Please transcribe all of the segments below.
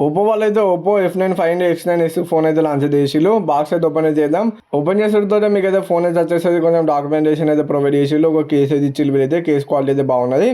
Oppo వాళ్ళైతే Oppo F9 5 X9 phone అయితే launch చేసిళ్ళు. Box అయితే ఓపెన్ అయితే చేద్దాం. ఓపెన్ చేసేటతో మీకు అయితే ఫోన్ అయితే వచ్చేసరికి కొంచెం డాక్యుమెంటేషన్ అయితే ప్రొవైడ్ చేసిళ్ళు. ఒక కేసు అయితే ఇచ్చిళ్ళు. వీళ్ళైతే కేసు క్వాలిటీ అయితే బాగున్నది.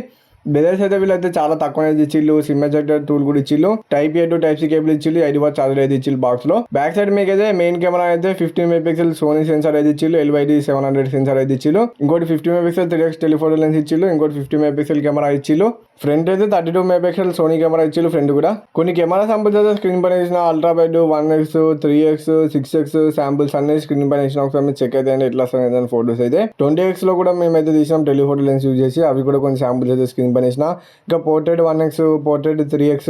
బెదర్స్ అయితే వీళ్ళైతే చాలా తక్కువ ఇచ్చిళ్ళు. సిమ్ ఎజెక్టర్ టూల్ కూడా ఇచ్చిళ్ళు. Type A to type C cable ఇచ్చిళ్ళు. 5 వాట్ చార్జర్ అయితే ఇచ్చిళ్ళు బాక్స్ లో. బ్యాక్ సైడ్ మీకు అయితే మెయిన్ కెమెరా అయితే 15 మెగాపిక్సెల్ సోనీ సెన్సార్ అయితే ఇచ్చిళ్ళు. LYD 700 సెన్సార్ అయితే ఇచ్చిళ్ళు. ఇంకోటి 50 మెగాపిక్సెల్ 3x టెలిఫోటో లెన్స్ ఇచ్చిళ్ళు. ఇంకోటి 50 మెగాపిక్సెల్ కెమెరా ఇచ్చిళ్ళు. ఫ్రంట్ అయితే 32 మెగాపిక్సెల్ సోనీ కెమెరా ఇచ్చిళ్ళు. ఫ్రంట్ కూడా కొన్ని కెమెరా శాంపుల్స్ అయితే స్క్రీన్ పైన ఇచ్చిన ultra wide 1x 3x 6x samples అన్ని స్క్రీన్ పైన ఇచ్చిన. ఒకసారి మీరు చెక్ అయితే ఎట్లా వస్తాయి ఫోటోస్ అయితే 20x లో కూడా మేమైతే తీసినాం టెలిఫోటో లెన్స్ యూజ్ చేసి. అవి కూడా కొన్ని శాంపుల్స్ అయితే స్క్రీన్ పైన ఇచ్చిన. ఇంకా పోర్ట్రేట్ 1x పోర్ట్రేట్ 3x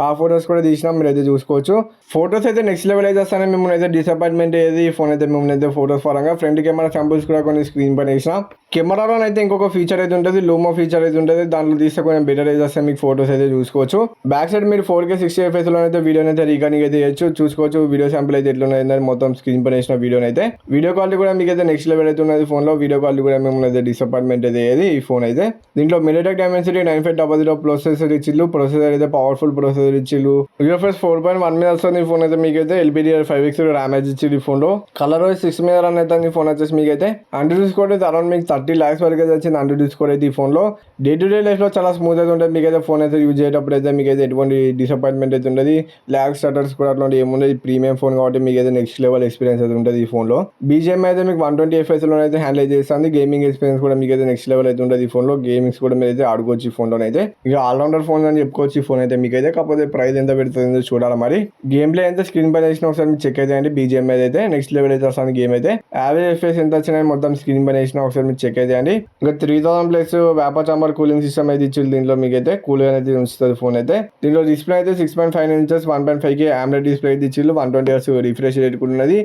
ఆ ఫొటోస్ కూడా తీసినాం, మీరు అయితే చూసుకోవచ్చు. ఫొటోస్ అయితే నెక్స్ట్ లెవెల్ అయితే వస్తానే మిమ్మల్ని అయితే డిసప్పాయింట్మెంట్ ఏది ఫోన్ అయితే మిమ్మల్ని అయితే ఫొటోస్ పరంగా ఫ్రంట్ కెమెరా శాంపుల్స్ కూడా కొన్ని స్క్రీన్ పైన వేసిన. కెమెరాలో అయితే ఇంకొక ఫీచర్ అయితే ఉంటుంది, లూమో ఫీచర్ అయితే ఉంటుంది. దాంట్లో తీస్తే కొంచెం బెటర్ అయితే వస్తే మీకు ఫొటోస్ అయితే చూసుకోవచ్చు. బ్యాక్ సైడ్ మీరు 4K 60 FPS లో అయితే వీడియోని అయితే రికార్డింగ్ అయితే చేయొచ్చు, చూసుకోవచ్చు. వీడియో శాంపుల్ అయితే ఎట్లా ఉన్నది మొత్తం స్క్రీన్ పైన వేసిన వీడియోని అయితే. వీడియో క్వాలిటీ కూడా మీకు అయితే నెక్స్ట్ లెవెల్ అయితే ఉన్నది ఫోన్ లో. వీడియో క్వాలిటీ కూడా మిమ్మల్ని అయితే డిసప్పాయింట్మెంట్ అయితే ఏది ఈ ఫోన్ అయితే. దీంట్లో MediaTek Dimensity 9500 ప్రాసెసర్ ఇచ్చిళ్ళు. ప్రాసెసర్ అయితే పవర్ఫుల్ ప్రాసెసర్ ఇచ్చిళ్ళు. UFS 4.1 మీద వస్తుంది ఈ ఫోన్ అయితే. మీకైతే LPDDR5X ర్యామ్ అయితే ఇచ్చింది ఈ ఫోన్ లో. కలర్ 6 మీద రన్ అయితే ఈ ఫోన్ వచ్చేసి మీకైతే అండ్రాయిడ్ స్కోర్ అయితే అరౌండ్ మీకు 30 lakhs వరకు అయితే వచ్చింది అండ్రాయిడ్ స్కోర్ అయితే ఈ ఫోన్ లో. డే టు డే లైఫ్ లో చాలా స్మూత్ అయితే ఉంటుంది. మీకైతే ఫోన్ అయితే యూజ్ చేసేటప్పుడు అయితే మీకైతే ఎటువంటి డిసప్పాయింట్మెంట్ అయితే ఉండదు. ల్యాగ్ స్టటర్స్ కూడా అట్లాంటి ఏముండదు. ప్రీమియం ఫోన్ కాబట్టి మీకైతే నెక్స్ట్ లెవెల్ ఎక్స్పీరియన్స్ అయితే ఉంటుంది ఈ ఫోన్ లో. BGM అయితే మీకు 120 FPS లో అయితే హ్యాండిల్ చేస్తుంది. గేమింగ్ ఎక్స్పీరియన్స్ కూడా మీకైతే నెక్స్ట్ లెవెల్ అయితే ఉంటుంది ఈ ఫోన్ లో. గేమింగ్స్ కూడా మీరు అయితే ఆడుకోవచ్చు ఈ ఫోన్ లో అయితే. ఇక ఆల్రౌండర్ ఫోన్ అని చెప్పుకోవచ్చు ఈ ఫోన్ అయితే మీకైతే. కాకపోతే ప్రైస్ ఎంత పెడుతుందో చూడాలి మరి. గేమ్ ప్లే అయితే స్క్రీన్ పైన వేసిన ఒకసారి మీరు చెక్ అయితే అండి. BGM అయితే నెక్స్ట్ లెవెల్ అయితే వస్తుంది గేమ్ అయితే. యావరేజ్ FPS ఎంత వచ్చినాయి మొత్తం స్క్రీన్ పైన వేసిన ఒకసారి మీరు చెక్ అయితే అండి. ఇంకా 3000 plus vapour chamber cooling system అయితే ఇచ్చింది దీంట్లో. మీకైతే కూలింగ్ అయితే ఉంచుతుంది ఫోన్ అయితే. దీంట్లో డిస్ప్లే అయితే 6.5 inches 1.5K AMOLED డిస్ప్లే అయితే ఇచ్చిళ్ళు. 120Hz రిఫ్రెష్ రేట్ కూడా ఉన్నది.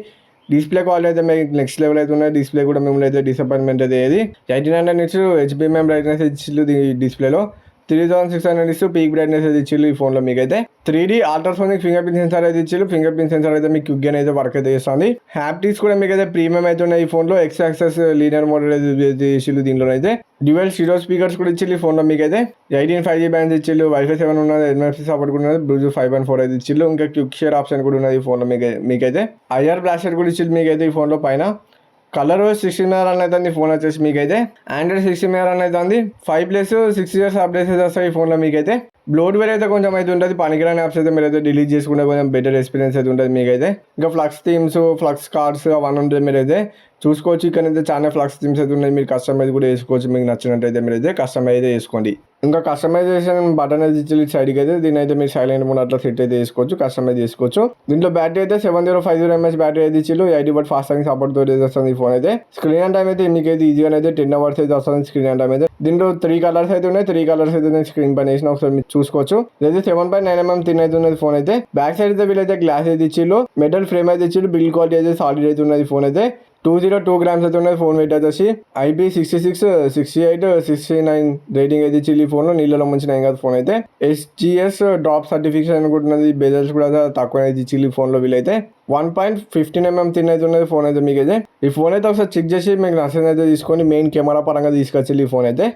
డిస్ప్లే క్వాలిటీ అయితే మీకు నెక్స్ట్ లెవెల్ అయితే ఉన్నాయి. డిస్ప్లే కూడా మిమ్మల్ని అయితే డిసప్పాయింట్మెంట్ అయితే ఏది 1800 nits HBM బ్రైట్నెస్ ఇచ్చిళ్ళు డిస్ప్లేలో. 3600 ఇస్తూ పీక్ బ్రైట్నెస్ అయితే ఇచ్చిళ్ళు ఈ ఫోన్లో. మీకైతే 3D ultrasonic finger print censor అయితే ఇచ్చిళ్ళు. ఫింగర్ ప్రింట్ సెన్సార్ అయితే మీకు క్విక్ అయితే వర్క్ అయితే చేస్తుంది. హ్యాప్టిక్స్ కూడా మీకైతే ప్రీమియం అయితే ఉన్నాయి ఈ ఫోన్లో. X యాక్సెస్ లీనియర్ మోడల్ అయితే ఇచ్చిళ్ళు. దీంట్లో అయితే డ్యూయల్ స్టీరియో స్పీకర్స్ కూడా ఇచ్చిళ్ళు ఈ ఫోన్లో. మీకైతే 18 5G బ్యాండ్స్ ఇచ్చిళ్ళు. Wi-Fi 7 ఉన్నది. NFC సపోర్ట్ కూడా ఉన్నది. Bluetooth 5.4 అయితే ఇచ్చిళ్ళు. ఇంకా క్విక్ షేర్ ఆప్షన్ కూడా ఉన్నది ఈ ఫోన్లో. మీకైతే IR బ్లాస్టర్ కూడా ఇచ్చిళ్ళు మీకైతే ఈ ఫోన్లో పైన. కలర్ 60 మీద రన్ అవుతుంది ఫోన్ వచ్చేసి మీకైతే. ఆండ్రాయిడ్ 60 మీద రన్ అవుతుంది. 5+6 years అప్డేట్స్ అయితే వస్తాయి ఈ ఫోన్లో మీకైతే. బ్లోట్వేర్ అయితే కొంచెం అయితే ఉంటుంది. పనికిరాని యాప్స్ అయితే మీరు అయితే డిలీట్ చేసుకుంటే కొంచెం బెటర్ ఎక్స్పీరియన్స్ అయితే ఉంటుంది మీకైతే. ఇంకా ఫ్లక్స్ థీమ్స్ ఫ్లక్స్ కార్డ్స్ అవన్నీ ఉంటుంది. మీరు అయితే చూసుకోవచ్చు. ఇక్కడ అయితే చాలా ఫ్లక్స్ థీమ్స్ అయితే ఉన్నాయి. మీరు కస్టమైజ్ కూడా వేసుకోవచ్చు. మీకు నచ్చినట్టయితే మీరు అయితే కస్టమైజ్ అయితే వేసుకోండి. ఇంకా కస్టమైజేషన్ బటన్ అయితే ఇచ్చి సైడ్కి అయితే దీని అయితే మీరు సైలెంట్ మోడ్ అట్లా సెట్ అయితే వేసుకోవచ్చు. కస్టమైజ్ చేసుకోవచ్చు. దీంట్లో బ్యాటరీ అయితే 7050 mAh బ్యాటరీ అయితే ఇచ్చిళ్ళు. 80 watt ఫాస్ట్ ఛార్జింగ్ సపోర్ట్ తోటి వస్తుంది ఈ ఫోన్ అయితే. స్క్రీన్ ఆన్ టైం అయితే మీకైతే ఈజీగా అయితే 10 hours అయితే వస్తుంది స్క్రీన్ ఆన్ టైం అయితే. దీంట్లో 3 కలర్స్ అయితే ఉన్నాయి. 3 కలర్స్ అయితే నేను స్క్రీన్ పైన వేసిన ఒకసారి మీరు చూసుకోవచ్చు. ఇదైతే 7.9mm థిన్ అయితే ఉన్నది ఫోన్ అయితే. బ్యాక్ సైడ్ అయితే వీళ్ళైతే గ్లాస్ అయితే ఇచ్చిళ్ళు. మెటల్ ఫ్రేమ్ అయితే ఇచ్చిళ్ళు. బిల్డ్ క్వాలిటీ అయితే సాలిడ్ అయితే ఉన్నది ఫోన్ అయితే. 202 grams అయితే ఉన్నది ఫోన్ వెయిట్ అయితే వచ్చి. IP66 68 69 రేటింగ్ అయితే ఇచ్చి ఈ ఫోన్లో. నీళ్ళలో ముంచిన ఏం కాదు ఫోన్ అయితే. SGS డ్రాప్ సర్టిఫికేషన్ కూడా ఉన్నది. బెజల్స్ కూడా తక్కువ అయితే ఇచ్చి ఈ ఫోన్లో వీళ్ళైతే. 1.15mm థిన్ అయితే ఉన్నది ఫోన్ అయితే మీకైతే. ఈ ఫోన్ అయితే ఒకసారి చెక్ చేసి మీకు నచ్చింది అయితే తీసుకొని మెయిన్ కెమెరా పరంగా తీసుకొచ్చి ఈ ఫోన్ అయితే.